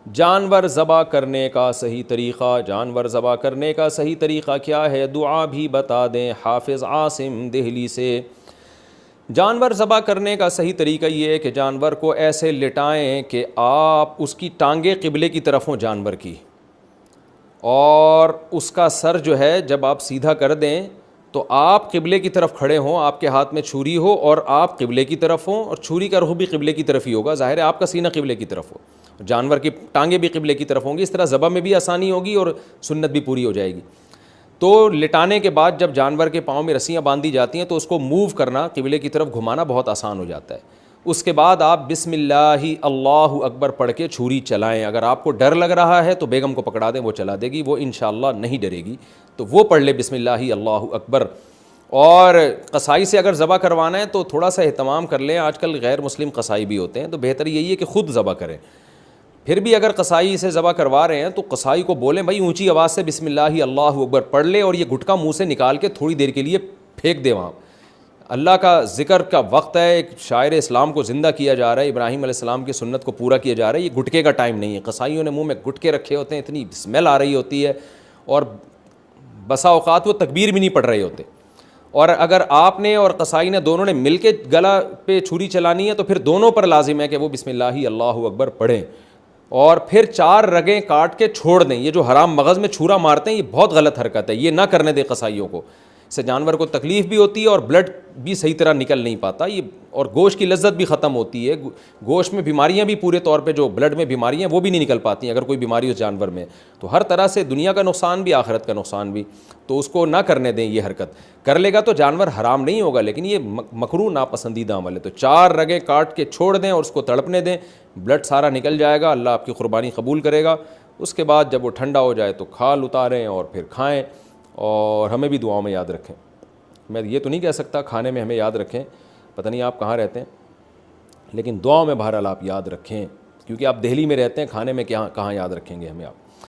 جانور ذبح کرنے کا صحیح طریقہ، جانور ذبح کرنے کا صحیح طریقہ کیا ہے؟ دعا بھی بتا دیں حافظ عاصم دہلی سے۔ جانور ذبح کرنے کا صحیح طریقہ یہ ہے کہ جانور کو ایسے لٹائیں کہ آپ اس کی ٹانگیں قبلے کی طرف ہوں جانور کی، اور اس کا سر جو ہے جب آپ سیدھا کر دیں تو آپ قبلے کی طرف کھڑے ہوں، آپ کے ہاتھ میں چھری ہو اور آپ قبلے کی طرف ہوں، اور چھری کا رخ بھی قبلے کی طرف ہی ہوگا، ظاہر ہے آپ کا سینہ قبلے کی طرف ہو، جانور کی ٹانگیں بھی قبلے کی طرف ہوں گی، اس طرح ذبح میں بھی آسانی ہوگی اور سنت بھی پوری ہو جائے گی۔ تو لٹانے کے بعد جب جانور کے پاؤں میں رسیاں باندھی جاتی ہیں تو اس کو موو کرنا، قبلے کی طرف گھمانا بہت آسان ہو جاتا ہے۔ اس کے بعد آپ بسم اللہ اللہ اکبر پڑھ کے چھری چلائیں۔ اگر آپ کو ڈر لگ رہا ہے تو بیگم کو پکڑا دیں، وہ چلا دے گی، وہ انشاءاللہ نہیں ڈرے گی، تو وہ پڑھ لے بسم اللہ اللہ اکبر۔ اور قصائی سے اگر ذبح کروانا ہے تو تھوڑا سا اہتمام کر لیں، آج کل غیر مسلم قصائی بھی ہوتے ہیں، تو بہتر یہی ہے کہ خود ذبح کریں۔ پھر بھی اگر قصائی سے ذبح کروا رہے ہیں تو قصائی کو بولیں بھائی اونچی آواز سے بسم اللہ اللہ اکبر پڑھ لے، اور یہ گٹکا منہ سے نکال کے تھوڑی دیر کے لیے پھینک دے وہاں۔ اللہ کا ذکر کا وقت ہے، ایک شاعر اسلام کو زندہ کیا جا رہا ہے، ابراہیم علیہ السلام کی سنت کو پورا کیا جا رہا ہے، یہ گٹکے کا ٹائم نہیں ہے۔ قصائیوں نے منہ میں گٹکے رکھے ہوتے ہیں، اتنی اسمیل آ رہی ہوتی ہے، اور بسا اوقات وہ تکبیر بھی نہیں پڑھ رہے ہوتے۔ اور اگر آپ نے اور قصائی نے دونوں نے مل کے گلا پہ چھری چلانی ہے تو پھر دونوں پر لازم ہے کہ وہ بسم اللہ اللہ اکبر پڑھیں، اور پھر 4 رگیں کاٹ کے چھوڑ دیں۔ یہ جو حرام مغز میں چھرا مارتے ہیں یہ بہت غلط حرکت ہے، یہ نہ کرنے دیں قصائیوں کو، اس سے جانور کو تکلیف بھی ہوتی ہے اور بلڈ بھی صحیح طرح نکل نہیں پاتا، یہ اور گوشت کی لذت بھی ختم ہوتی ہے، گوشت میں بیماریاں بھی پورے طور پہ جو بلڈ میں بیماریاں وہ بھی نہیں نکل پاتی ہیں اگر کوئی بیماری اس جانور میں، تو ہر طرح سے دنیا کا نقصان بھی آخرت کا نقصان بھی، تو اس کو نہ کرنے دیں یہ حرکت۔ کر لے گا تو جانور حرام نہیں ہوگا، لیکن یہ مکروہ ناپسندیدہ عمل ہے۔ تو 4 رگیں کاٹ کے چھوڑ دیں اور اس کو تڑپنے دیں، بلڈ سارا نکل جائے گا، اللہ آپ کی قربانی قبول کرے گا۔ اس کے بعد جب وہ ٹھنڈا ہو جائے تو کھال اتاریں اور پھر کھائیں، اور ہمیں بھی دعاؤں میں یاد رکھیں۔ میں یہ تو نہیں کہہ سکتا کھانے میں ہمیں یاد رکھیں، پتہ نہیں آپ کہاں رہتے ہیں، لیکن دعاؤں میں بہرحال آپ یاد رکھیں، کیونکہ آپ دہلی میں رہتے ہیں، کھانے میں کہاں یاد رکھیں گے ہمیں آپ۔